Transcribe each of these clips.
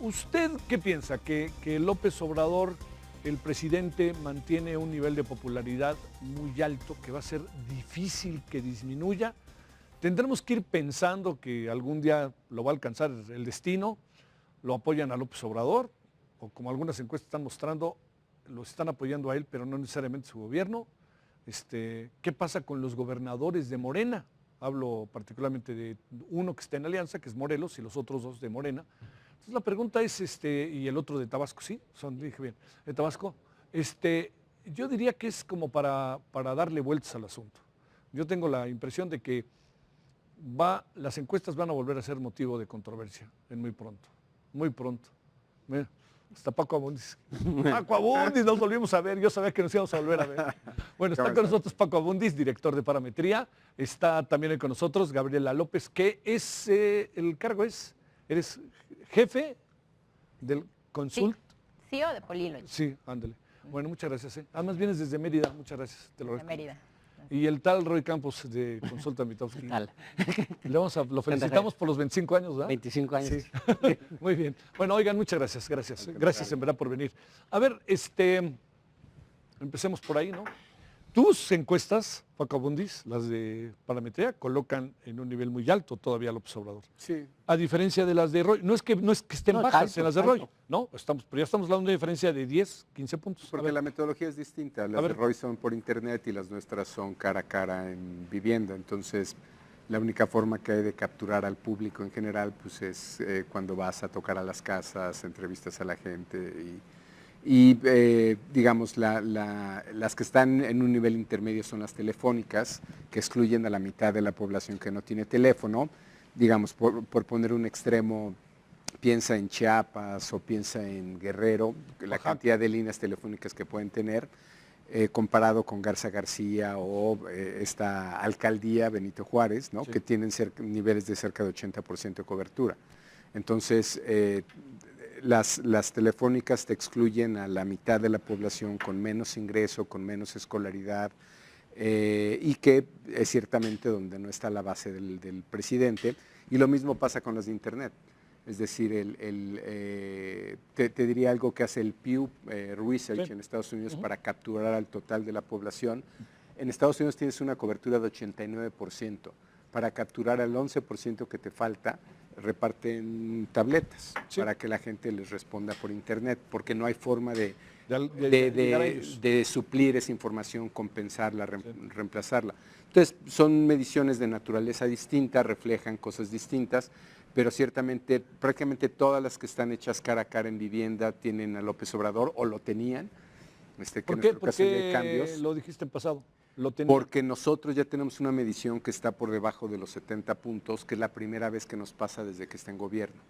¿Usted qué piensa? ¿Que López Obrador, el presidente, mantiene un nivel de popularidad muy alto, que va a ser difícil que disminuya? ¿Tendremos que ir pensando que algún día lo va a alcanzar el destino? ¿Lo apoyan a López Obrador? O como algunas encuestas están mostrando, lo están apoyando a él, pero no necesariamente su gobierno. ¿Qué pasa con los gobernadores de Morena? Hablo particularmente de uno que está en alianza, que es Morelos, y los otros dos de Morena. Entonces la pregunta es, y el otro de Tabasco, ¿sí? Dije bien, de Tabasco. Yo diría que es como para darle vueltas al asunto. Yo tengo la impresión de que las encuestas van a volver a ser motivo de controversia en muy pronto, muy pronto. Mira, hasta Paco Abundis. Paco Abundis, nos volvimos a ver, yo sabía que nos íbamos a volver a ver. Bueno, está con nosotros Paco Abundis, director de Parametría. Está también con nosotros Gabriela López, que es, el cargo es, eres jefe del Consult. Sí, CEO de Polilogy. Sí, ándale. Bueno, muchas gracias. Además vienes desde Mérida, muchas gracias. Te lo de Mérida. Y el tal Roy Campos de Consulta Mitofsky. Lo felicitamos por los 25 años, ¿verdad? 25 años. Sí. Muy bien. Bueno, oigan, muchas gracias, gracias. Gracias en verdad por venir. A ver, empecemos por ahí, ¿no? Tus encuestas, Paco Abundis, las de Parametría, colocan en un nivel muy alto todavía López Obrador. Sí. A diferencia de las de Roy. No es que estén bajas en las de Roy, ¿no? Pero ya estamos hablando de una diferencia de 10, 15 puntos. Porque la metodología es distinta. Las de Roy son por internet y las nuestras son cara a cara en vivienda. Entonces, la única forma que hay de capturar al público en general pues es cuando vas a tocar a las casas, entrevistas a la gente y digamos, las que están en un nivel intermedio son las telefónicas, que excluyen a la mitad de la población que no tiene teléfono. Digamos, por poner un extremo, piensa en Chiapas o piensa en Guerrero, la cantidad de líneas telefónicas que pueden tener, comparado con Garza García o esta alcaldía Benito Juárez, ¿no? Sí. Que tienen niveles de cerca de 80% de cobertura. Entonces, las telefónicas te excluyen a la mitad de la población con menos ingreso, con menos escolaridad, y que es ciertamente donde no está la base del presidente. Y lo mismo pasa con las de internet. Es decir, te diría algo que hace el Pew Research en Estados Unidos para capturar al total de la población. En Estados Unidos tienes una cobertura de 89%. Para capturar al 11% que te falta, reparten tabletas para que la gente les responda por internet, porque no hay forma de suplir esa información, compensarla, reemplazarla. Entonces, son mediciones de naturaleza distinta, reflejan cosas distintas, pero ciertamente prácticamente todas las que están hechas cara a cara en vivienda tienen a López Obrador o lo tenían. ¿Por qué? Porque cambios. Lo dijiste en pasado. Porque nosotros ya tenemos una medición que está por debajo de los 70 puntos, que es la primera vez que nos pasa desde que está en gobierno.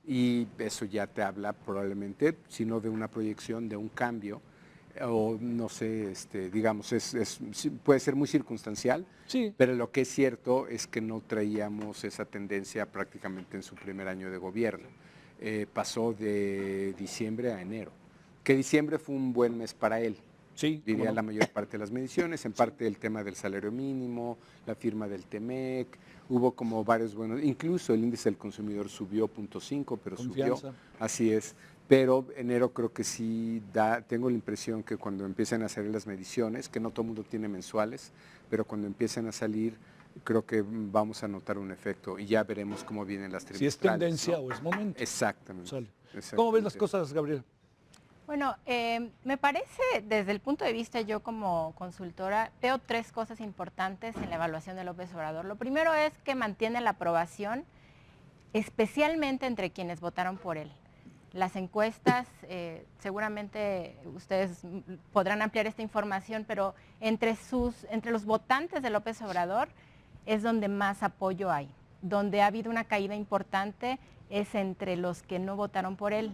Y eso ya te habla probablemente, si no de una proyección, de un cambio, o no sé, digamos, puede ser muy circunstancial, sí. Pero lo que es cierto es que no traíamos esa tendencia prácticamente en su primer año de gobierno. Pasó de diciembre a enero, que diciembre fue un buen mes para él. Sí, diría la mayor parte de las mediciones, en parte el tema del salario mínimo, la firma del TEMEC, hubo como varios buenos, incluso el índice del consumidor subió 0.5, pero Confianza. Subió, así es, pero enero creo que sí tengo la impresión que cuando empiezan a salir las mediciones, que no todo el mundo tiene mensuales, pero cuando empiezan a salir, creo que vamos a notar un efecto y ya veremos cómo vienen las trimestrales. Si es tendencia, ¿no? O es momento. Exactamente. ¿Cómo ves las cosas, Gabriel? Bueno, me parece, desde el punto de vista yo como consultora, veo tres cosas importantes en la evaluación de López Obrador. Lo primero es que mantiene la aprobación, especialmente entre quienes votaron por él. Las encuestas, seguramente ustedes podrán ampliar esta información, pero entre los votantes de López Obrador es donde más apoyo hay. Donde ha habido una caída importante es entre los que no votaron por él.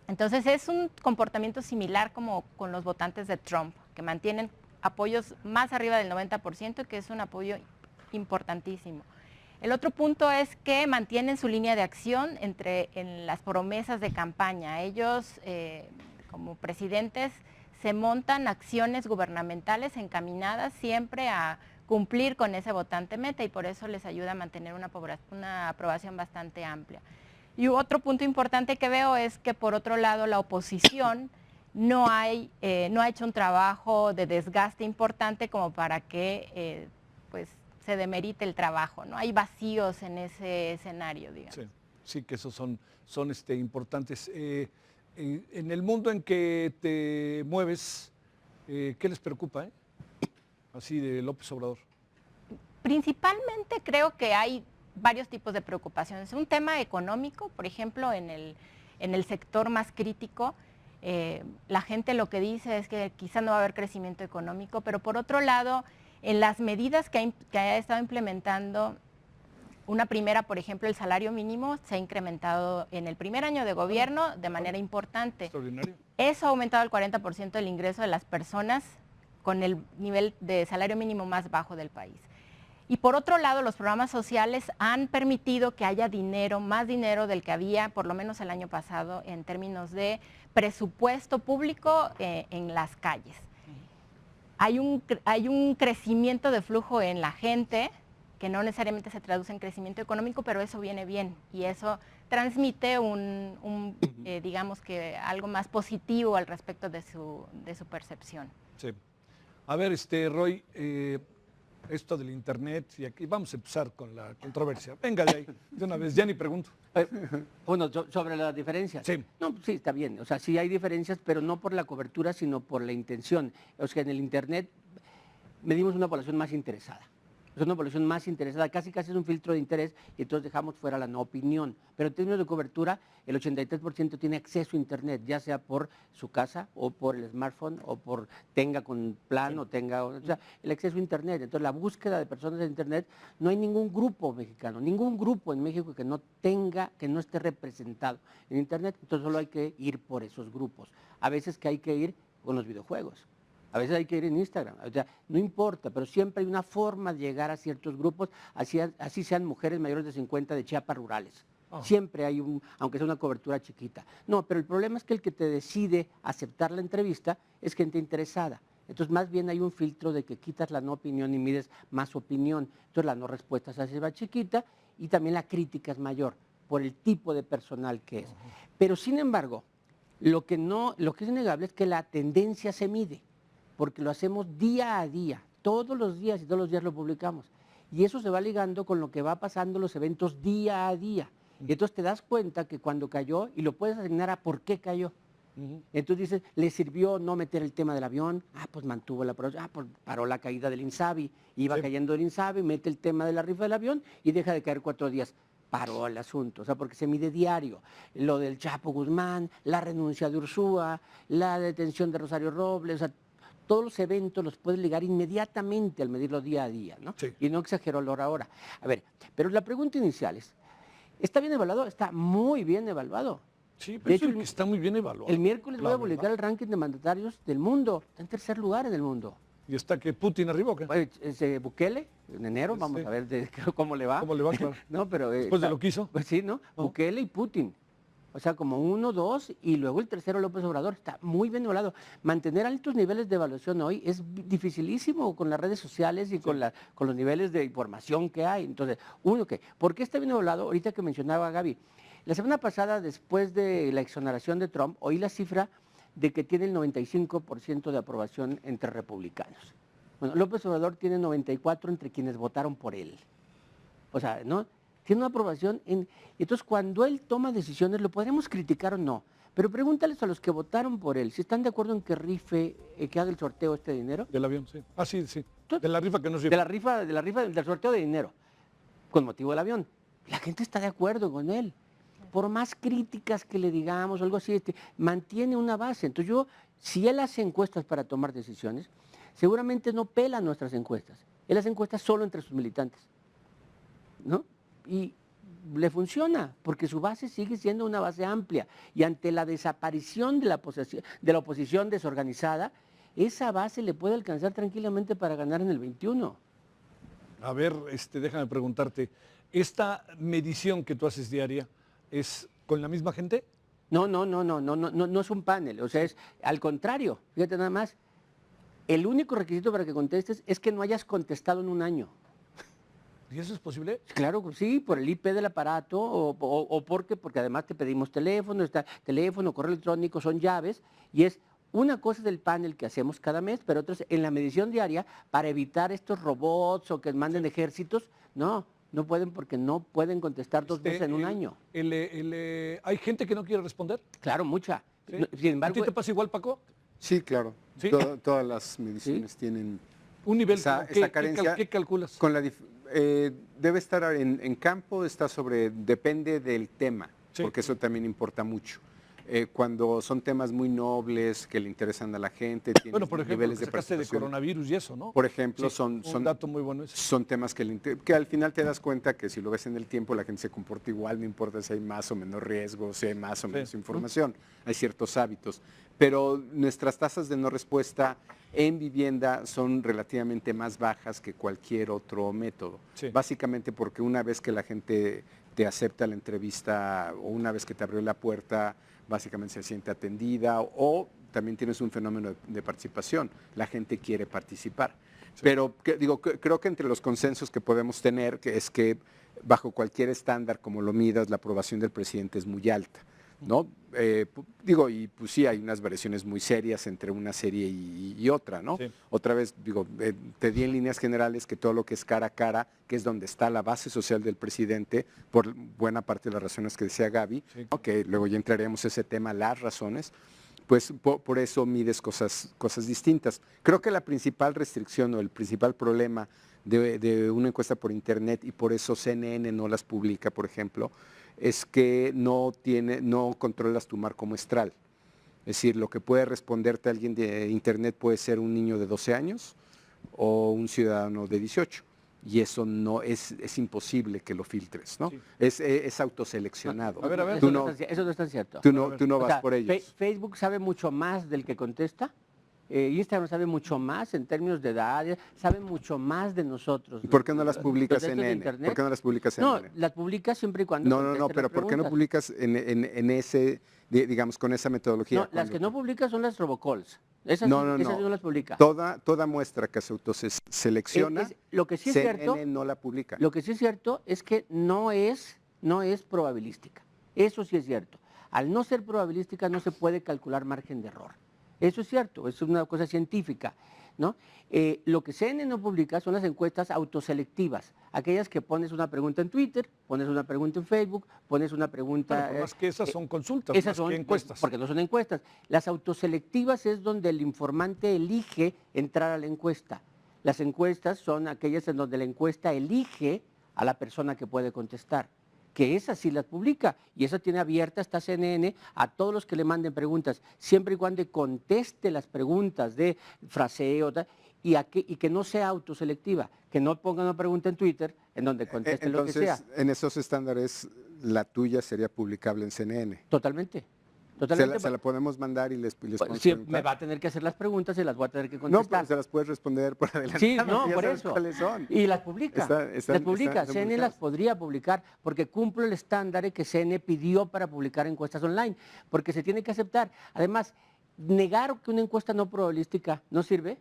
Entonces es un comportamiento similar como con los votantes de Trump, que mantienen apoyos más arriba del 90%, que es un apoyo importantísimo. El otro punto es que mantienen su línea de acción en las promesas de campaña. Ellos, como presidentes, se montan acciones gubernamentales encaminadas siempre a cumplir con ese votante meta y por eso les ayuda a mantener una aprobación bastante amplia. Y otro punto importante que veo es que, por otro lado, la oposición no ha hecho un trabajo de desgaste importante como para que pues, se demerite el trabajo, ¿no? Hay vacíos en ese escenario, digamos. Sí, sí que esos son importantes. En el mundo en que te mueves, ¿qué les preocupa, así de López Obrador? Principalmente creo que hay varios tipos de preocupaciones. Un tema económico, por ejemplo, en el sector más crítico, la gente lo que dice es que quizá no va a haber crecimiento económico, pero por otro lado, en las medidas que ha estado implementando, una primera, por ejemplo, el salario mínimo se ha incrementado en el primer año de gobierno de manera importante. Extraordinario. Eso ha aumentado el 40% el ingreso de las personas con el nivel de salario mínimo más bajo del país. Y por otro lado, los programas sociales han permitido que haya dinero, más dinero del que había, por lo menos el año pasado, en términos de presupuesto público en las calles. Hay un crecimiento de flujo en la gente, que no necesariamente se traduce en crecimiento económico, pero eso viene bien y eso transmite digamos que algo más positivo al respecto de su percepción. Sí. A ver, Roy, esto del internet, y aquí vamos a empezar con la controversia. Venga de ahí, de una vez, ya ni pregunto. Bueno, sobre las diferencias. Sí. No, sí, está bien. O sea, sí hay diferencias, pero no por la cobertura, sino por la intención. O sea, en el internet medimos una población más interesada. Es una población más interesada, casi es un filtro de interés y entonces dejamos fuera la no opinión. Pero en términos de cobertura, el 83% tiene acceso a internet, ya sea por su casa o por el smartphone o por tenga con plan o tenga, o sea, el acceso a internet. Entonces la búsqueda de personas en internet, no hay ningún grupo mexicano, ningún grupo en México que no esté representado en internet, entonces solo hay que ir por esos grupos. A veces que hay que ir con los videojuegos. A veces hay que ir en Instagram, o sea, no importa, pero siempre hay una forma de llegar a ciertos grupos, así sean mujeres mayores de 50 de Chiapas rurales. Oh. Siempre hay aunque sea una cobertura chiquita. No, pero el problema es que el que te decide aceptar la entrevista es gente interesada. Entonces, más bien hay un filtro de que quitas la no opinión y mides más opinión. Entonces, la no respuesta se hace más chiquita y también la crítica es mayor por el tipo de personal que es. Pero, sin embargo, lo que es innegable es que la tendencia se mide, porque lo hacemos día a día, todos los días y todos los días lo publicamos. Y eso se va ligando con lo que va pasando en los eventos día a día. Y entonces te das cuenta que cuando cayó, y lo puedes asignar a por qué cayó. Entonces dices, ¿le sirvió no meter el tema del avión? Pues mantuvo la producción, pues paró la caída del Insabi, iba cayendo el Insabi, mete el tema de la rifa del avión y deja de caer 4 días. Paró el asunto, o sea, porque se mide diario. Lo del Chapo Guzmán, la renuncia de Ursúa, la detención de Rosario Robles, o sea, todos los eventos los puedes ligar inmediatamente al medirlo día a día, ¿no? Sí. Y no exagero la hora. A ver, pero la pregunta inicial es, ¿está bien evaluado? Está muy bien evaluado. Sí, pero de hecho, está muy bien evaluado. El miércoles voy a publicar el ranking de mandatarios del mundo. Está en tercer lugar en el mundo. ¿Y está que Putin arriba o qué? Bukele, en enero, vamos a ver cómo le va. ¿Cómo le va, claro? No, pero, después de lo que hizo. Pues sí, ¿no? Bukele y Putin. O sea, como 1, 2 y luego el tercero López Obrador. Está muy bien evaluado. Mantener altos niveles de evaluación hoy es dificilísimo con las redes sociales y con los niveles de información que hay. Entonces, ¿por qué está bien evaluado? Ahorita que mencionaba Gaby, la semana pasada, después de la exoneración de Trump, oí la cifra de que tiene el 95% de aprobación entre republicanos. Bueno, López Obrador tiene 94 entre quienes votaron por él. O sea, ¿no? Tiene una aprobación. Entonces, cuando él toma decisiones, lo podremos criticar o no, pero pregúntales a los que votaron por él si están de acuerdo en que rife, que haga el sorteo este dinero. Del avión, sí. Ah, sí, sí. De la rifa que no rifa. De la rifa del sorteo de dinero, con motivo del avión. La gente está de acuerdo con él. Por más críticas que le digamos, algo así, mantiene una base. Entonces si él hace encuestas para tomar decisiones, seguramente no pela nuestras encuestas. Él hace encuestas solo entre sus militantes, ¿no? Y le funciona, porque su base sigue siendo una base amplia. Y ante la desaparición de la oposición desorganizada, esa base le puede alcanzar tranquilamente para ganar en el 21. A ver, déjame preguntarte, ¿esta medición que tú haces diaria es con la misma gente? No es un panel, o sea, es al contrario, fíjate nada más, el único requisito para que contestes es que no hayas contestado en un año. ¿Y eso es posible? Claro que sí, por el IP del aparato o porque además te pedimos teléfono, correo electrónico, son llaves y es una cosa del panel que hacemos cada mes, pero otra es en la medición diaria para evitar estos robots o que manden ejércitos. No pueden porque no pueden contestar dos veces en un año. ¿Hay gente que no quiere responder? Claro, mucha. ¿Sí? Sin embargo, ¿A ti te pasa igual, Paco? Sí, claro. ¿Sí? Todas las mediciones tienen Un nivel, esa ¿qué carencia. ¿qué calculas? Con debe estar en campo, depende del tema, Sí. porque eso también importa mucho. Cuando son temas muy nobles que le interesan a la gente, Bueno, tienes por ejemplo, niveles que de sacaste de participación. coronavirus y eso, ¿no? Por ejemplo, Sí, son un dato muy bueno ese. son temas que al final te das cuenta que si lo ves en el tiempo, la gente se comporta igual, no importa si hay más o menos riesgo, si hay más o menos información, hay ciertos hábitos. Pero nuestras tasas de no respuesta en vivienda son relativamente más bajas que cualquier otro método. Sí. Básicamente porque una vez que la gente te acepta la entrevista o una vez que te abrió la puerta, básicamente se siente atendida o también tienes un fenómeno de participación. La gente quiere participar. Sí. Pero creo que entre los consensos que podemos tener es que bajo cualquier estándar como lo midas, la aprobación del presidente es muy alta, ¿no? Y pues sí, hay unas variaciones muy serias entre una serie y otra, ¿no? Sí. Otra vez, te di en líneas generales que todo lo que es cara a cara, que es donde está la base social del presidente, por buena parte de las razones que decía Gaby, sí, ¿no? Que luego ya entraremos a ese tema, las razones, pues por eso mides cosas distintas. Creo que la principal restricción o el principal problema de una encuesta por internet, y por eso CNN no las publica, por ejemplo, es que no controlas tu marco muestral. Es decir, lo que puede responderte alguien de internet puede ser un niño de 12 años o un ciudadano de 18. Y eso no es imposible que lo filtres, ¿no? Sí. Es autoseleccionado. A ver. Eso no es tan cierto. Tú no vas por ellos. Facebook sabe mucho más del que contesta. Instagram sabe mucho más en términos de edad, sabe mucho más de nosotros. ¿Y por qué no las publicas en CNN? ¿Por qué no las publicas en CNN? No, las publicas siempre y cuando No, pero ¿por qué no publicas en ese, digamos, con esa metodología? No, las que no publicas son las robocalls. Esas no las publica. Toda muestra que se autoselecciona, lo que sí es CNN cierto, no la publica. Lo que sí es cierto es que no es probabilística. Eso sí es cierto. Al no ser probabilística no se puede calcular margen de error. Eso es cierto, es una cosa científica, ¿no? Lo que CNN no publica son las encuestas autoselectivas, aquellas que pones una pregunta en Twitter, pones una pregunta en Facebook, pones una pregunta... Bueno, más que esas son consultas, esas más son que encuestas. Porque no son encuestas. Las autoselectivas es donde el informante elige entrar a la encuesta. Las encuestas son aquellas en donde la encuesta elige a la persona que puede contestar, que esas sí las publica, y eso tiene abierta esta CNN a todos los que le manden preguntas, siempre y cuando conteste las preguntas de fraseo y que no sea autoselectiva, que no ponga una pregunta en Twitter en donde conteste lo que sea. Entonces, en esos estándares, la tuya sería publicable en CNN. Totalmente. Se la podemos mandar y les podemos sí, me va a tener que hacer las preguntas y las voy a tener que contestar. No, pero se las puedes responder por adelante. Sí, no, por eso. ¿Cuáles son? Y las publica. CNN las podría publicar porque cumple el estándar que CNN pidió para publicar encuestas online, porque se tiene que aceptar. Además, negar que una encuesta no probabilística no sirve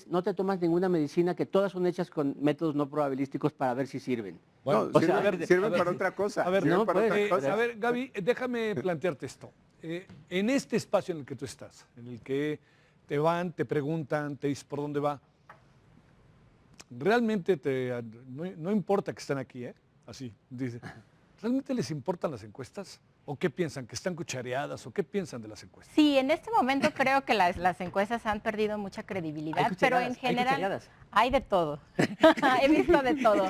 no te tomas ninguna medicina, que todas son hechas con métodos no probabilísticos para ver si sirven. Bueno, sirven para otra cosa. A ver, Gaby, déjame plantearte esto. En este espacio en el que tú estás, en el que te preguntan, te dicen por dónde va, realmente no importa que estén aquí, así, dice, ¿realmente les importan las encuestas? ¿O qué piensan? ¿Que están cuchareadas? ¿O qué piensan de las encuestas? Sí, en este momento creo que las encuestas han perdido mucha credibilidad, pero en general hay de todo. He visto de todo.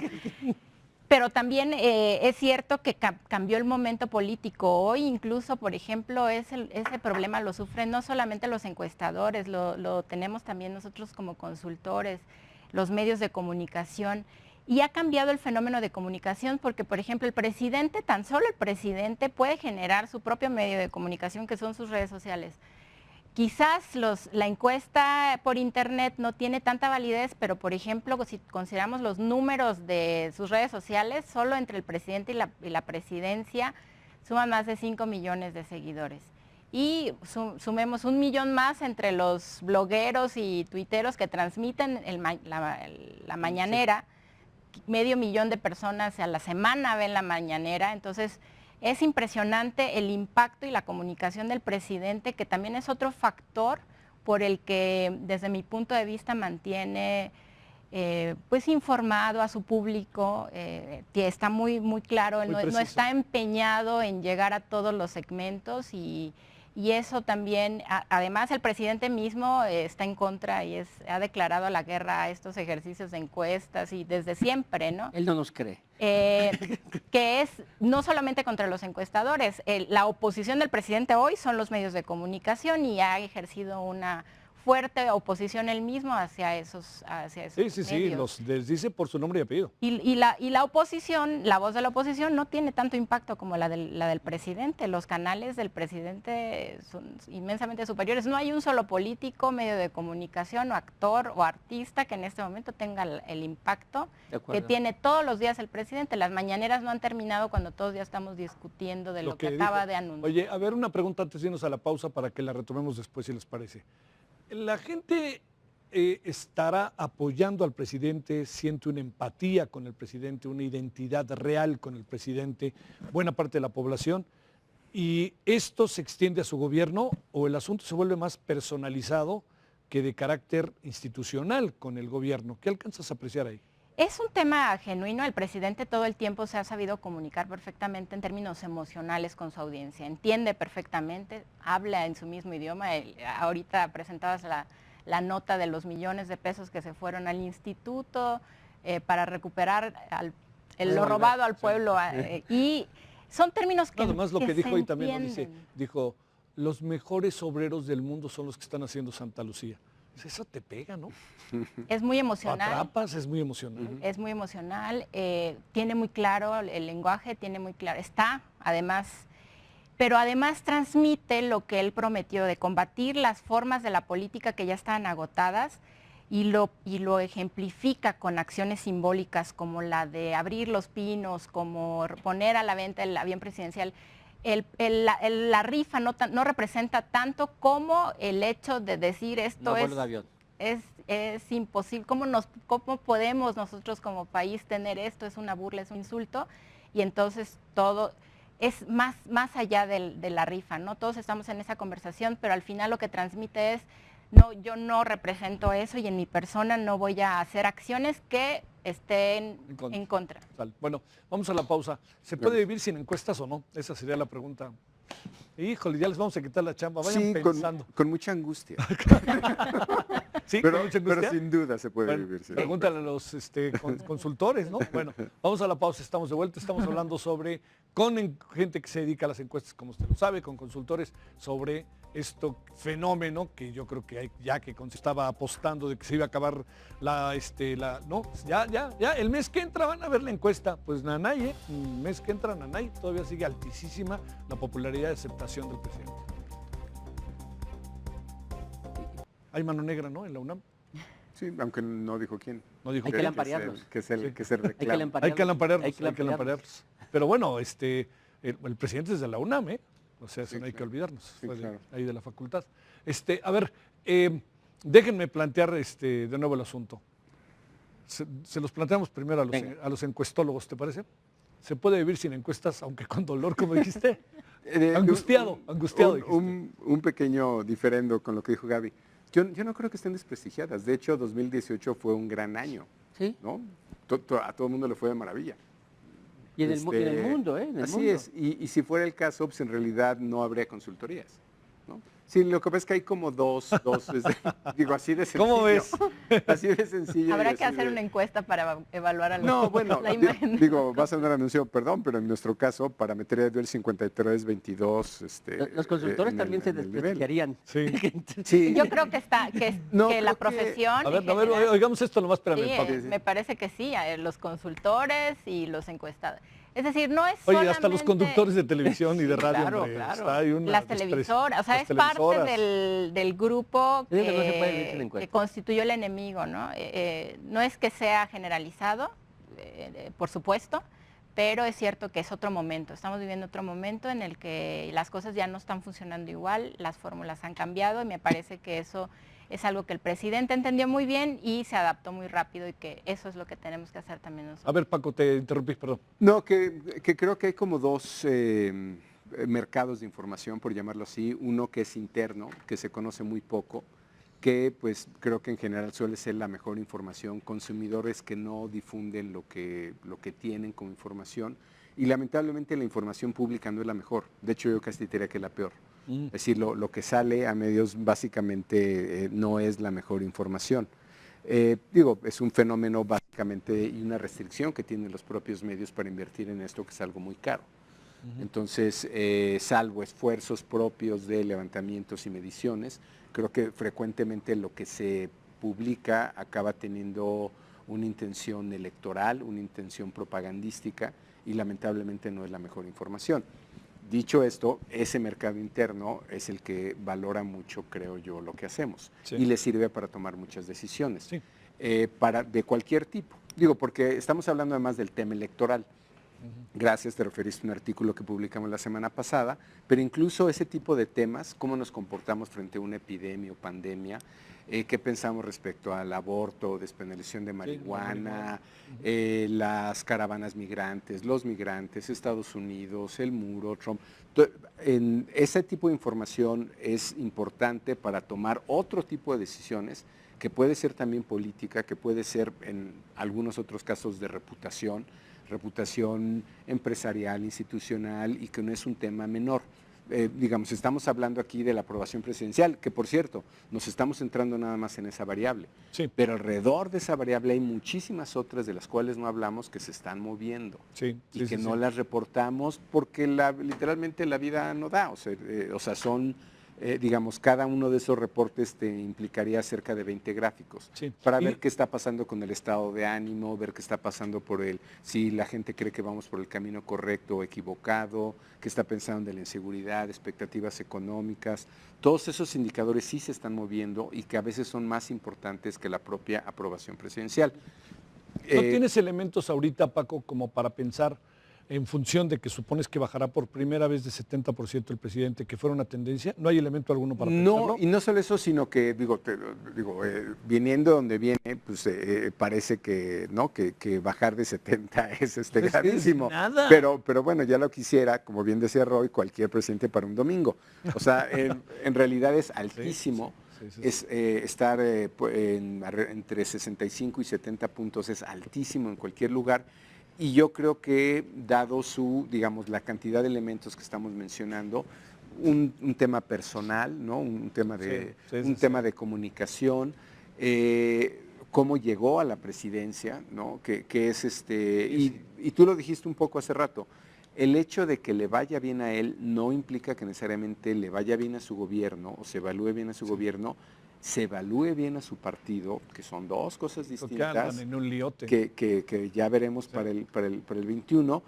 Pero también es cierto que cambió el momento político. Hoy incluso, por ejemplo, ese problema lo sufren no solamente los encuestadores, lo tenemos también nosotros como consultores, los medios de comunicación. Y ha cambiado el fenómeno de comunicación porque, por ejemplo, tan solo el presidente puede generar su propio medio de comunicación, que son sus redes sociales. Quizás la encuesta por internet no tiene tanta validez, pero, por ejemplo, si consideramos los números de sus redes sociales, solo entre el presidente y la presidencia suman más de 5 millones de seguidores. Y sumemos 1 millón más entre los blogueros y tuiteros que transmiten la mañanera. medio millón de personas a la semana ven la mañanera, entonces es impresionante el impacto y la comunicación del presidente, que también es otro factor por el que desde mi punto de vista mantiene pues informado a su público, que está muy claro, no está empeñado en llegar a todos los segmentos y eso también, además el presidente mismo está en contra y ha declarado la guerra a estos ejercicios de encuestas y desde siempre, ¿no? Él no nos cree. Que es no solamente contra los encuestadores, la oposición del presidente hoy son los medios de comunicación y ha ejercido una fuerte oposición él mismo hacia esos medios. Sí, los desdice por su nombre y apellido. Y la oposición, la voz de la oposición no tiene tanto impacto como la del presidente. Los canales del presidente son inmensamente superiores. No hay un solo político, medio de comunicación o actor o artista que en este momento tenga el impacto que tiene todos los días el presidente. Las mañaneras no han terminado cuando todos ya estamos discutiendo de lo que acaba de anunciar. Oye, a ver, una pregunta antes de irnos a la pausa para que la retomemos después, si les parece. La gente estará apoyando al presidente, siente una empatía con el presidente, una identidad real con el presidente, buena parte de la población, y esto se extiende a su gobierno o el asunto se vuelve más personalizado que de carácter institucional con el gobierno. ¿Qué alcanzas a apreciar ahí? Es un tema genuino, el presidente todo el tiempo se ha sabido comunicar perfectamente en términos emocionales con su audiencia, entiende perfectamente, habla en su mismo idioma. Ahorita presentabas la nota de los millones de pesos que se fueron al instituto para recuperar lo robado al pueblo y son términos que además lo que dijo ahí también, dijo, los mejores obreros del mundo son los que están haciendo Santa Lucía. Eso te pega, ¿no? Es muy emocional. Atrapas, es muy emocional. Es muy emocional, tiene muy claro el lenguaje, tiene muy claro, pero además transmite lo que él prometió de combatir las formas de la política que ya estaban agotadas y lo ejemplifica con acciones simbólicas como la de abrir los pinos, como poner a la venta el avión presidencial. La rifa no representa tanto como el hecho de decir esto es imposible. ¿Cómo podemos nosotros como país tener esto? Es una burla, es un insulto. Y entonces todo es más allá de la rifa, ¿no? Todos estamos en esa conversación, pero al final lo que transmite es, no, yo no represento eso y en mi persona no voy a hacer acciones que estén en contra. Bueno, vamos a la pausa. ¿Se puede vivir sin encuestas o no? Esa sería la pregunta. Híjole, ya les vamos a quitar la chamba. Vayan pensando. Con mucha angustia. Sí, pero, con mucha angustia. Pero sin duda se puede vivir. Sí. Pregúntale a los consultores, ¿no? Bueno, vamos a la pausa, estamos de vuelta. Estamos hablando sobre, con gente que se dedica a las encuestas, como usted lo sabe, con consultores, sobre este fenómeno que yo creo que ya que se estaba apostando de que se iba a acabar no, ya, el mes que entra van a ver la encuesta, pues nanay, el mes que entra nanay, todavía sigue altísima la popularidad de aceptación del presidente. Hay mano negra, ¿no?, en la UNAM. Sí, aunque no dijo quién. No dijo hay que lamparearlos. Que se reclama. Hay que lamparearlos. Pero bueno, el presidente es de la UNAM, ¿eh? O sea, eso no hay que olvidarnos, fue ahí de la facultad. A ver, déjenme plantear de nuevo el asunto. Se los planteamos primero a los encuestólogos, ¿te parece? ¿Se puede vivir sin encuestas, aunque con dolor, como dijiste? Angustiado. Un pequeño diferendo con lo que dijo Gaby. Yo no creo que estén desprestigiadas. De hecho, 2018 fue un gran año. ¿Sí? ¿No? A todo el mundo le fue de maravilla. Y en el mundo, ¿eh? Así es, y si fuera el caso, pues en realidad no habría consultorías, ¿no? Sí, lo que pasa es que hay como dos digo, así de sencillo. ¿Cómo ves? Así de sencillo. Habrá que hacer una encuesta para evaluar a la imagen. Digo, vas a dar anuncio, perdón, pero en nuestro caso, para meter el 53, 22... los consultores también se desprestigiarían. Sí. Yo creo que la profesión... A ver, oigamos esto nomás, espérame. Me parece que sí, los consultores y los encuestadores. Es decir, no es Oye, solamente... hasta los conductores de televisión y de radio. Claro. Las televisoras, o sea, es parte del grupo que constituyó el enemigo, ¿no? No es que sea generalizado, por supuesto, pero es cierto que es otro momento, estamos viviendo otro momento en el que las cosas ya no están funcionando igual, las fórmulas han cambiado y me parece que eso es algo que el presidente entendió muy bien y se adaptó muy rápido y que eso es lo que tenemos que hacer también nosotros. A ver, Paco, te interrumpí, perdón. No, que creo que hay como dos mercados de información, por llamarlo así. Uno que es interno, que se conoce muy poco, que pues creo que en general suele ser la mejor información, consumidores que no difunden lo que tienen como información, y lamentablemente la información pública no es la mejor. De hecho, yo casi diría que es la peor. Es decir, lo que sale a medios básicamente no es la mejor información. Es un fenómeno básicamente y una restricción que tienen los propios medios para invertir en esto, que es algo muy caro. Entonces, salvo esfuerzos propios de levantamientos y mediciones, creo que frecuentemente lo que se publica acaba teniendo una intención electoral, una intención propagandística, y lamentablemente no es la mejor información. Dicho esto, ese mercado interno es el que valora mucho, creo yo, lo que hacemos, y le sirve para tomar muchas decisiones, de cualquier tipo. Porque estamos hablando además del tema electoral. Gracias, te referiste a un artículo que publicamos la semana pasada, pero incluso ese tipo de temas, cómo nos comportamos frente a una epidemia o pandemia, qué pensamos respecto al aborto, despenalización de marihuana, las caravanas migrantes, los migrantes, Estados Unidos, el muro, Trump. Ese tipo de información es importante para tomar otro tipo de decisiones, que puede ser también política, que puede ser en algunos otros casos de reputación empresarial, institucional, y que no es un tema menor. Estamos hablando aquí de la aprobación presidencial, que por cierto, nos estamos centrando nada más en esa variable, pero alrededor de esa variable hay muchísimas otras de las cuales no hablamos, que se están moviendo y que no las reportamos porque literalmente la vida no da, son... cada uno de esos reportes te implicaría cerca de 20 gráficos para ver qué está pasando con el estado de ánimo, ver qué está pasando si la gente cree que vamos por el camino correcto o equivocado, qué está pensando de la inseguridad, expectativas económicas. Todos esos indicadores sí se están moviendo y que a veces son más importantes que la propia aprobación presidencial. ¿No tienes elementos ahorita, Paco, como para pensar en función de que supones que bajará por primera vez de 70% el presidente, que fuera una tendencia? ¿No hay elemento alguno para pensarlo? No, y no solo eso, sino que, viniendo donde viene, pues parece que bajar de 70 es gravísimo. Es nada. Pero bueno, ya lo quisiera, como bien decía Roy, cualquier presidente para un domingo. En realidad es altísimo. Es estar entre 65 y 70 puntos es altísimo en cualquier lugar. Y yo creo que, dado la cantidad de elementos que estamos mencionando, un tema personal, ¿no? un tema de comunicación, cómo llegó a la presidencia, ¿no? que es y tú lo dijiste un poco hace rato, el hecho de que le vaya bien a él no implica que necesariamente le vaya bien a su gobierno o se evalúe bien a su gobierno, se evalúe bien a su partido, que son dos cosas distintas, en un liote. que ya veremos para el 21.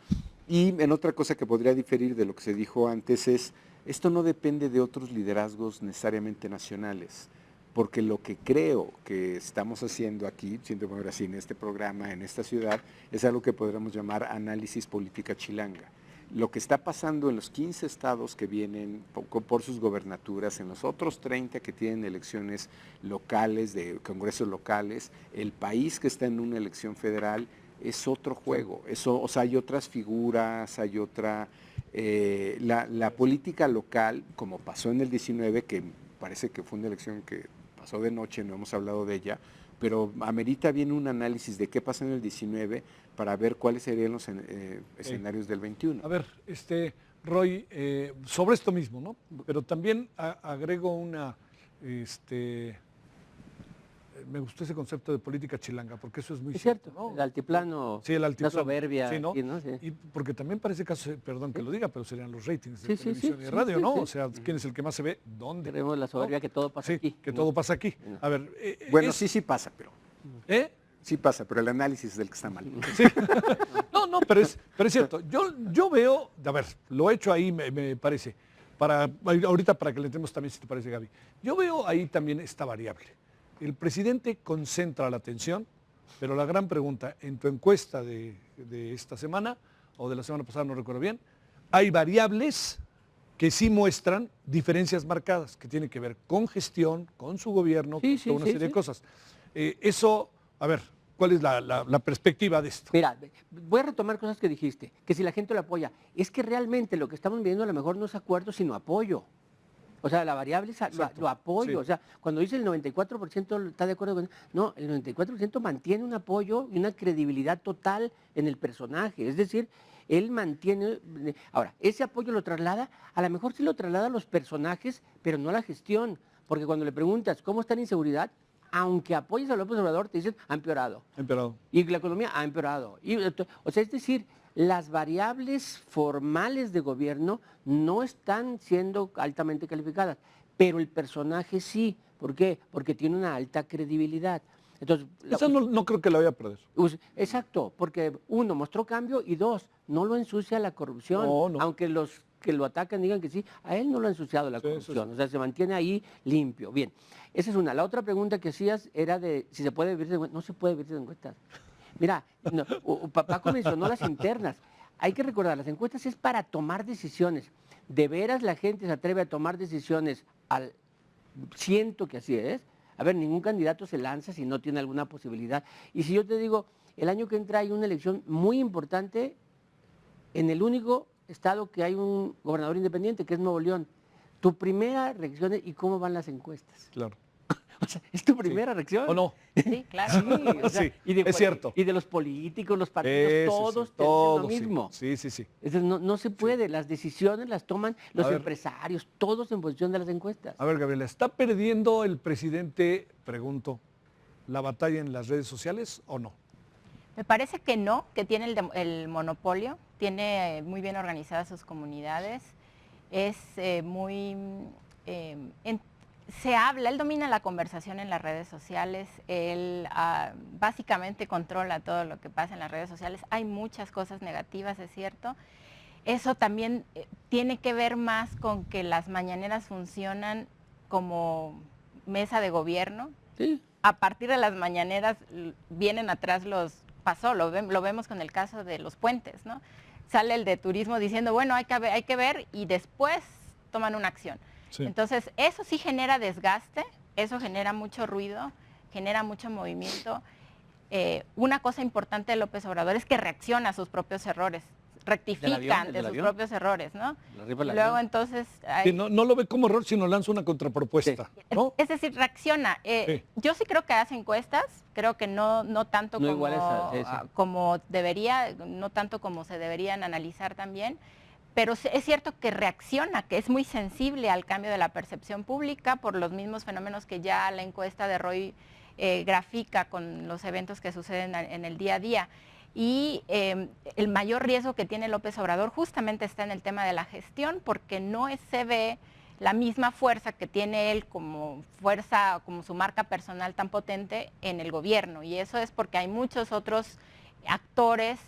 Y en otra cosa que podría diferir de lo que se dijo antes es, esto no depende de otros liderazgos necesariamente nacionales, porque lo que creo que estamos haciendo aquí, siento así, en este programa, en esta ciudad, es algo que podríamos llamar análisis política chilanga. Lo que está pasando en los 15 estados que vienen por sus gobernaturas, en los otros 30 que tienen elecciones locales, de congresos locales, el país que está en una elección federal es otro juego. Hay otras figuras, hay otra... la política local, como pasó en el 19, que parece que fue una elección que pasó de noche, no hemos hablado de ella, pero amerita bien un análisis de qué pasó en el 19 para ver cuáles serían los escenarios del 21. A ver, Roy, sobre esto mismo, ¿no? Pero también agrego me gustó ese concepto de política chilanga, porque eso es muy cierto, ¿no? El altiplano, el altiplano, la soberbia. Sí, ¿no? Sí. Y porque también parece caso, perdón que lo diga, pero serían los ratings de Sí, televisión y radio, ¿no? O sea, ¿quién es el que más se ve? ¿Dónde? Tenemos la soberbia, ¿no? Que todo pasa aquí. Que todo pasa aquí. A ver, bueno, sí pasa, pero... Sí pasa, pero el análisis es el que está mal. Sí. No, pero es cierto. Yo veo, a ver, lo he hecho ahí, me parece, ahorita para que le entremos también, si te parece, Gaby. Yo veo ahí también esta variable. El presidente concentra la atención, pero la gran pregunta, en tu encuesta de esta semana, o de la semana pasada, no recuerdo bien, hay variables que sí muestran diferencias marcadas, que tienen que ver con gestión, con su gobierno, con toda una serie de cosas. Eso, a ver, ¿cuál es la perspectiva de esto? Mira, voy a retomar cosas que dijiste, que si la gente lo apoya, es que realmente lo que estamos viendo a lo mejor no es acuerdo, sino apoyo. O sea, la variable es lo apoyo. Sí. O sea, cuando dice el 94% está de acuerdo con... No, el 94% mantiene un apoyo y una credibilidad total en el personaje. Es decir, él mantiene... Ahora, ese apoyo lo traslada, a lo mejor sí lo traslada a los personajes, pero no a la gestión. Porque cuando le preguntas cómo está la inseguridad, aunque apoyes a López Obrador, te dicen, ha empeorado. Ha empeorado. Y la economía ha empeorado. O sea, es decir, las variables formales de gobierno no están siendo altamente calificadas, pero el personaje sí. ¿Por qué? Porque tiene una alta credibilidad. Entonces, eso no creo que la vaya a perder. Exacto, porque uno, mostró cambio y dos, no lo ensucia la corrupción. No. Aunque los que lo atacan digan que sí, a él no lo ha ensuciado la corrupción. Sí. O sea, se mantiene ahí limpio. Bien, esa es una. La otra pregunta que hacías era de si se puede vivir de encuestas. No se puede vivir de encuestas. Mira, Paco mencionó las internas. Hay que recordar, las encuestas es para tomar decisiones. ¿De veras la gente se atreve a tomar decisiones? Siento que así es. A ver, ningún candidato se lanza si no tiene alguna posibilidad. Y si yo te digo, el año que entra hay una elección muy importante en el único estado que hay un gobernador independiente, que es Nuevo León. Tu primera reacción es, ¿y cómo van las encuestas? Claro. O sea, ¿es tu primera reacción? ¿O no? Sí, claro. Sí, o sea, sí, es cierto. Y de los políticos, los partidos, todos lo mismo. Sí. Entonces, no se puede, las decisiones las toman los empresarios, todos en función de las encuestas. A ver, Gabriela, ¿está perdiendo el presidente, pregunto, la batalla en las redes sociales o no? Me parece que no, que tiene el monopolio, tiene muy bien organizadas sus comunidades, es se habla, él domina la conversación en las redes sociales, él básicamente controla todo lo que pasa en las redes sociales. Hay muchas cosas negativas, es cierto. Eso también tiene que ver más con que las mañaneras funcionan como mesa de gobierno. Sí. A partir de las mañaneras vienen atrás lo vemos con el caso de los puentes, ¿no? Sale el de turismo diciendo, bueno, hay que ver y después toman una acción. Sí. Entonces, eso sí genera desgaste, eso genera mucho ruido, genera mucho movimiento. Una cosa importante de López Obrador es que reacciona a sus propios errores, rectifica ante sus propios errores, ¿no? Y luego entonces... Sí, no lo ve como error, sino lanza una contrapropuesta, sí. ¿No? Es decir, reacciona. Sí. Yo sí creo que hace encuestas, creo que no tanto como debería, no tanto como se deberían analizar también, pero es cierto que reacciona, que es muy sensible al cambio de la percepción pública por los mismos fenómenos que ya la encuesta de Roy grafica con los eventos que suceden en el día a día. Y el mayor riesgo que tiene López Obrador justamente está en el tema de la gestión, porque no se ve la misma fuerza que tiene él como su marca personal tan potente en el gobierno. Y eso es porque hay muchos otros actores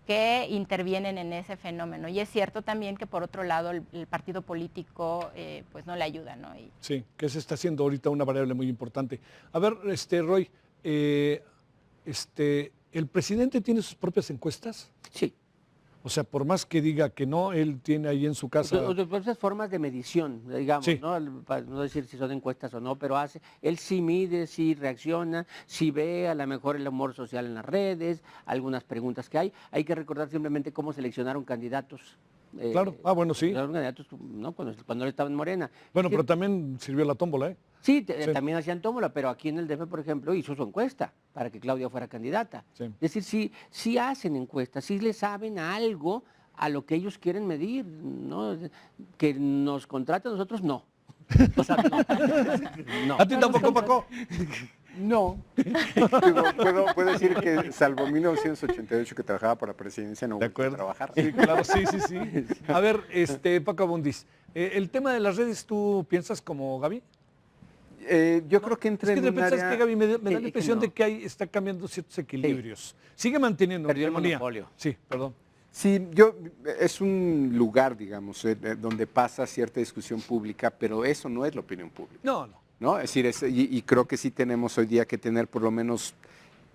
que intervienen en ese fenómeno. Y es cierto también que por otro lado el partido político pues no le ayuda, ¿no? Sí, que se está haciendo ahorita una variable muy importante. A ver, Roy, ¿el presidente tiene sus propias encuestas? Sí. O sea, por más que diga que no, él tiene ahí en su casa... Esas formas de medición, digamos, sí. ¿No? Para no decir si son encuestas o no, pero él sí mide, sí reacciona, sí ve a lo mejor el humor social en las redes, algunas preguntas que hay. Hay que recordar simplemente cómo seleccionaron candidatos. Claro, bueno, sí. Candidatos, ¿no? Cuando él estaba en Morena. Bueno, pero también sirvió la tómbola, ¿eh? Sí, también hacían tómbola, pero aquí en el DF, por ejemplo, hizo su encuesta para que Claudia fuera candidata. Sí. Es decir, sí hacen encuestas, sí le saben algo a lo que ellos quieren medir, ¿no? Que nos contraten nosotros, no. O sea, no. ¿A ti tampoco, Paco? No. Puedo decir que salvo 1988 que trabajaba para la presidencia, no voy a trabajar. Sí, claro, sí. A ver, Paco Abundis, el tema de las redes, ¿tú piensas como Gaby? Yo creo que entra en un área... que Gaby me da la impresión de que está cambiando ciertos equilibrios. Sí. Sigue manteniendo perdió el monopolio. Sí, perdón. Sí, es un lugar, digamos, donde pasa cierta discusión pública, pero eso no es la opinión pública. No, es decir, y creo que sí tenemos hoy día que tener por lo menos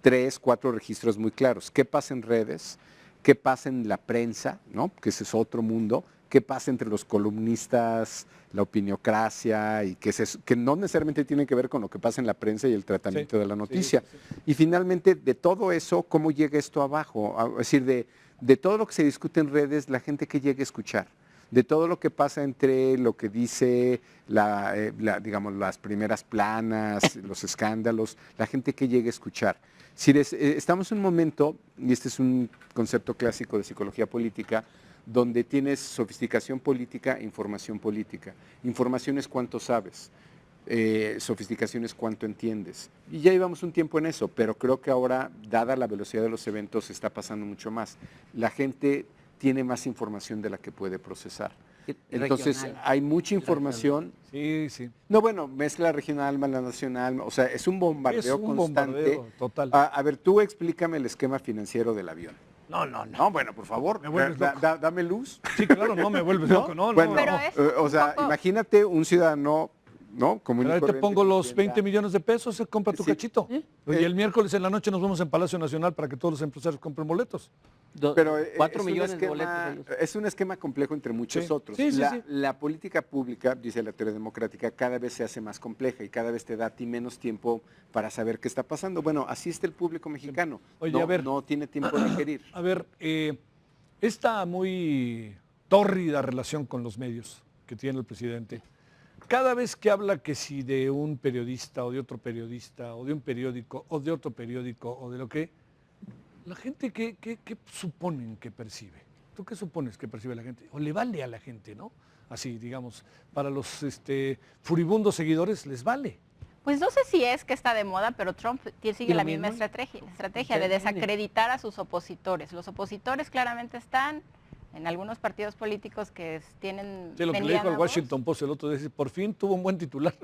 3, 4 registros muy claros. ¿Qué pasa en redes? qué pasa en la prensa, ¿no? Que ese es otro mundo, qué pasa entre los columnistas, la opiniocracia, y que no necesariamente tiene que ver con lo que pasa en la prensa y el tratamiento de la noticia. Sí. Y finalmente, de todo eso, ¿cómo llega esto abajo? Es decir, de todo lo que se discute en redes, la gente que llega a escuchar, de todo lo que pasa entre lo que dice digamos, las primeras planas, los escándalos, la gente que llega a escuchar. Si estamos en un momento, y este es un concepto clásico de psicología política, donde tienes sofisticación política e información política. Información es cuánto sabes, sofisticación es cuánto entiendes. Y ya llevamos un tiempo en eso, pero creo que ahora, dada la velocidad de los eventos, está pasando mucho más. La gente tiene más información de la que puede procesar. Entonces, Regional. hay mucha información. Sí, sí. No, bueno, mezcla regional, la nacional, o sea, es un bombardeo Es un constante. bombardeo total. A ver, tú explícame el esquema financiero del avión. No. No, bueno, por favor, Me vuelves loco. dame luz. Sí, claro, no me vuelves loco. No, Bueno, Pero no. es o un sea, poco- imagínate un ciudadano, ¿no? Común y Pero ahí te corriente pongo que los entienda- 20 millones de pesos, compra tu Sí. cachito. Y el miércoles en la noche nos vemos en Palacio Nacional para que todos los empresarios compren boletos. Pero 4 es un millones de esquema- boletos ellos. Es un esquema complejo entre muchos Sí. otros. Sí, sí, la, sí. la política pública, dice la teoría democrática, cada vez se hace más compleja y cada vez te da a ti menos tiempo para saber qué está pasando. Bueno, así está el público mexicano. Oye, no, a ver. no tiene tiempo de digerir. A ver, esta muy tórrida relación con los medios que tiene el presidente, cada vez que habla que si de un periodista o de otro periodista o de un periódico o de otro periódico o de lo que, la gente ¿qué suponen que percibe? ¿Tú qué supones que percibe la gente? O le vale a la gente, ¿no? Así, digamos, para los furibundos seguidores les vale. Pues no sé si es que está de moda, pero Trump sigue ¿Y la lo misma mismo? estrategia de desacreditar a sus opositores. Los opositores claramente están en algunos partidos políticos que tienen... Sí, lo que le venían dijo al a voz. Washington Post el otro día, dice, por fin tuvo un buen titular.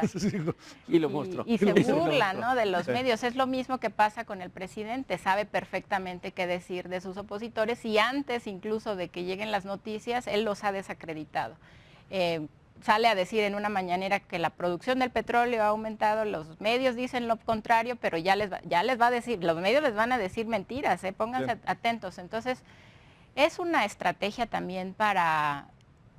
Sí, dijo, Y lo mostró. Y se Y lo burla, mostró. ¿no? De los Sí. medios. Es lo mismo que pasa con el presidente. Sabe perfectamente qué decir de sus opositores y antes incluso de que lleguen las noticias, él los ha desacreditado. Sale a decir en una mañanera que la producción del petróleo ha aumentado, los medios dicen lo contrario, pero ya les va a decir, los medios les van a decir mentiras, pónganse Sí. atentos. Entonces, es una estrategia también para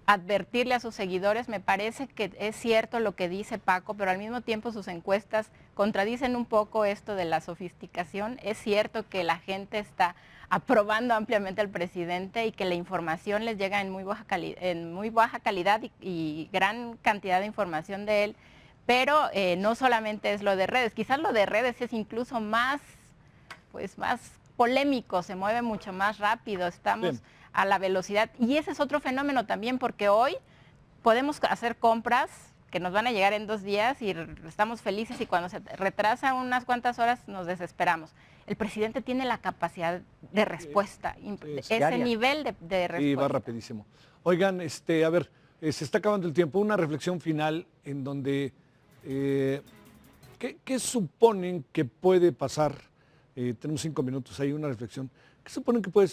advertirle a sus seguidores. Me parece que es cierto lo que dice Paco, pero al mismo tiempo sus encuestas contradicen un poco esto de la sofisticación. Es cierto que la gente está aprobando ampliamente al presidente y que la información les llega en muy baja calidad y gran cantidad de información de él, pero no solamente es lo de redes, quizás lo de redes es incluso más polémico, se mueve mucho más rápido, estamos Bien. a la velocidad. Y ese es otro fenómeno también, porque hoy podemos hacer compras que nos van a llegar en 2 días y estamos felices, y cuando se retrasa unas cuantas horas nos desesperamos. El presidente tiene la capacidad de respuesta, ese diaria. nivel de respuesta. Y va rapidísimo. Oigan, a ver, se está acabando el tiempo. Una reflexión final en donde, ¿qué suponen que puede pasar? Tenemos 5 minutos ahí, una reflexión. ¿Qué suponen que puede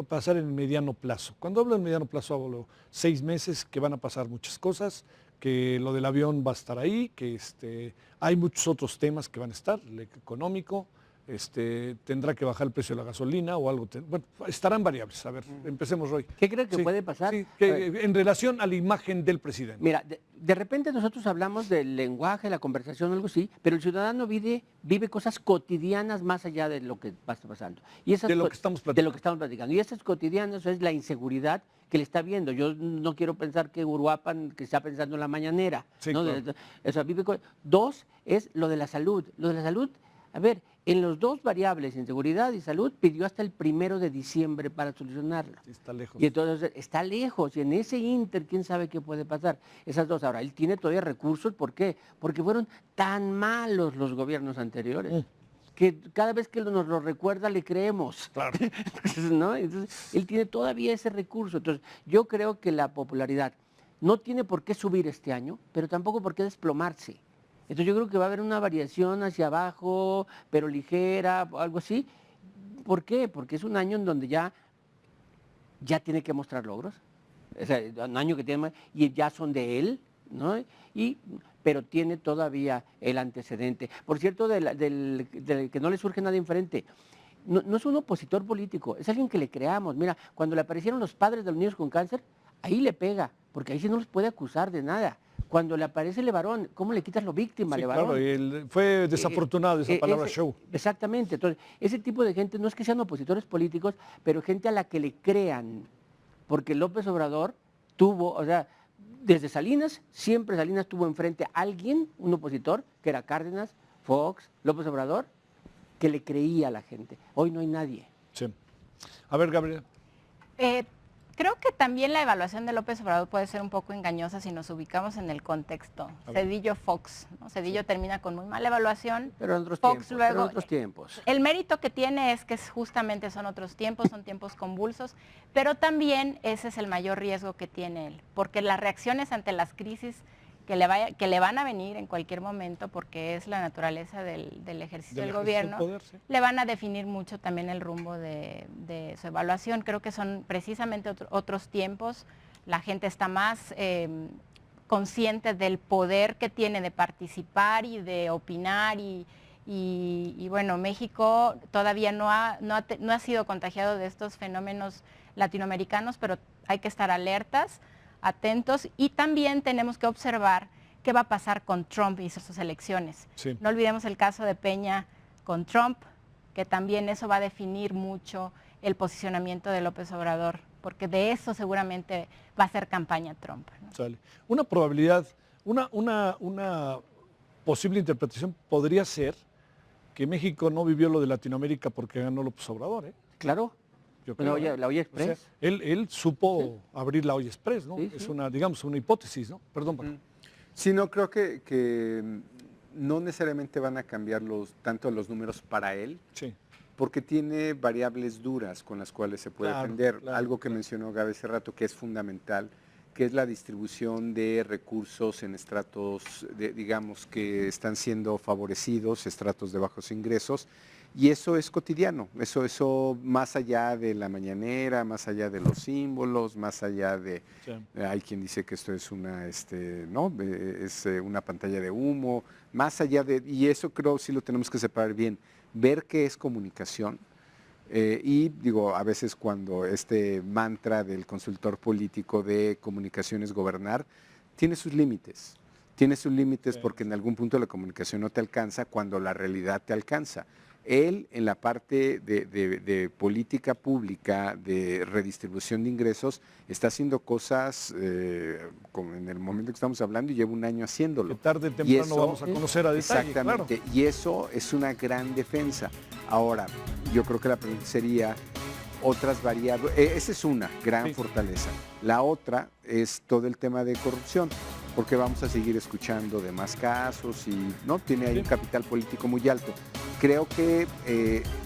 pasar en el mediano plazo? Cuando hablo de mediano plazo, hablo 6 meses, que van a pasar muchas cosas, que lo del avión va a estar ahí, que hay muchos otros temas que van a estar, el económico, tendrá que bajar el precio de la gasolina o algo. Bueno, estarán variables. A ver, empecemos, Roy. ¿Qué creo que Sí, puede pasar? sí, A ver. en relación a la imagen del presidente. Mira, de repente nosotros hablamos del lenguaje, la conversación, algo así, pero el ciudadano vive cosas cotidianas más allá de lo que va pasando. Y esas De lo co- que estamos De platicando. lo que estamos platicando. Y esas cotidianas es la inseguridad que le está viendo. Yo no quiero pensar que Uruapan, que está pensando en la mañanera. Sí, ¿no? claro. O sea, Dos, es lo de la salud. Lo de la salud, a ver, en los dos variables, inseguridad y salud, pidió hasta el 1 de diciembre para solucionarlo. Sí, está lejos. Y entonces está lejos, y en ese inter, quién sabe qué puede pasar. Esas dos. Ahora, él tiene todavía recursos, ¿por qué? Porque fueron tan malos los gobiernos anteriores, que cada vez que nos lo recuerda le creemos. Claro. ¿No? Entonces, él tiene todavía ese recurso. Entonces, yo creo que la popularidad no tiene por qué subir este año, pero tampoco por qué desplomarse. Entonces, yo creo que va a haber una variación hacia abajo, pero ligera, algo así. ¿Por qué? Porque es un año en donde ya tiene que mostrar logros. O sea, un año que tiene y ya son de él, ¿no? Pero tiene todavía el antecedente. Por cierto, del que no le surge nada diferente. no es un opositor político, es alguien que le creamos. Mira, cuando le aparecieron los padres de los niños con cáncer, ahí le pega, porque ahí sí no los puede acusar de nada. Cuando le aparece Levarón, ¿cómo le quitas lo víctima a Sí, Levarón? claro, fue desafortunado esa palabra show. Exactamente. Entonces, ese tipo de gente no es que sean opositores políticos, pero gente a la que le crean. Porque López Obrador tuvo, o sea, desde Salinas, siempre Salinas tuvo enfrente a alguien, un opositor, que era Cárdenas, Fox, López Obrador, que le creía a la gente. Hoy no hay nadie. Sí. A ver, Gabriela. Creo que también la evaluación de López Obrador puede ser un poco engañosa si nos ubicamos en el contexto. Cedillo-Fox, ¿no? Cedillo termina con muy mala evaluación. Pero en otros Fox tiempos. luego, Pero en otros tiempos. El mérito que tiene es que justamente son otros tiempos, son tiempos convulsos, pero también ese es el mayor riesgo que tiene él, porque las reacciones ante las crisis que le van a venir en cualquier momento, porque es la naturaleza del ejercicio del gobierno, poder, sí. le van a definir mucho también el rumbo de su evaluación. Creo que son precisamente otros tiempos, la gente está más consciente del poder que tiene de participar y de opinar y bueno, México todavía no ha sido contagiado de estos fenómenos latinoamericanos, pero hay que estar alertas, atentos, y también tenemos que observar qué va a pasar con Trump y sus elecciones. Sí. No olvidemos el caso de Peña con Trump, que también eso va a definir mucho el posicionamiento de López Obrador, porque de eso seguramente va a ser campaña Trump, ¿no? Sale. Una probabilidad, una posible interpretación podría ser que México no vivió lo de Latinoamérica porque ganó López Obrador, ¿eh? Claro. Yo creo, La olla express. O sea, él supo abrir la olla express, ¿no? Sí, Es sí. una, digamos, una hipótesis, ¿no? Perdón, Paco. Sí, no, creo que no necesariamente van a cambiar tanto los números para él, Sí. porque tiene variables duras con las cuales se puede Claro, defender. claro, Algo que mencionó Gaby hace rato, que es fundamental, que es la distribución de recursos en estratos, digamos, que están siendo favorecidos, estratos de bajos ingresos, y eso es cotidiano, eso más allá de la mañanera, más allá de los símbolos, más allá de, Sí. hay quien dice que esto es una pantalla de humo, más allá de, y eso creo sí lo tenemos que separar bien, ver qué es comunicación. Y digo, a veces cuando este mantra del consultor político de comunicación es gobernar, tiene sus límites. Tiene sus límites Sí. porque en algún punto la comunicación no te alcanza cuando la realidad te alcanza. Él en la parte de política pública, de redistribución de ingresos, está haciendo cosas como en el momento que estamos hablando y lleva un año haciéndolo. Que tarde o Y temprano eso- vamos a conocer a detalle. Exactamente, Claro. y eso es una gran defensa. Ahora, yo creo que la pregunta sería otras variables. Esa es una gran Sí. fortaleza. La otra es todo el tema de corrupción, porque vamos a seguir escuchando de más casos y no tiene ahí Sí. un capital político muy alto. Creo que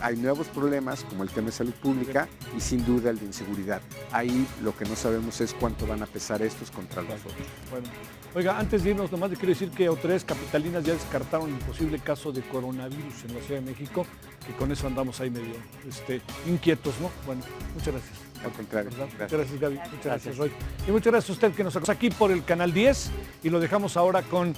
hay nuevos problemas como el tema de salud pública y sin duda el de inseguridad. Ahí lo que no sabemos es cuánto van a pesar estos contra los otros. Bueno, oiga, antes de irnos, nomás le quiero decir que autoridades capitalinas ya descartaron el posible caso de coronavirus en la Ciudad de México, que con eso andamos ahí medio inquietos, ¿no? Bueno, muchas gracias. Al contrario, ¿Verdad? gracias. Muchas gracias, Gaby. Muchas gracias, Roy. Y muchas gracias a usted que nos acompaña aquí por el Canal 10 y lo dejamos ahora con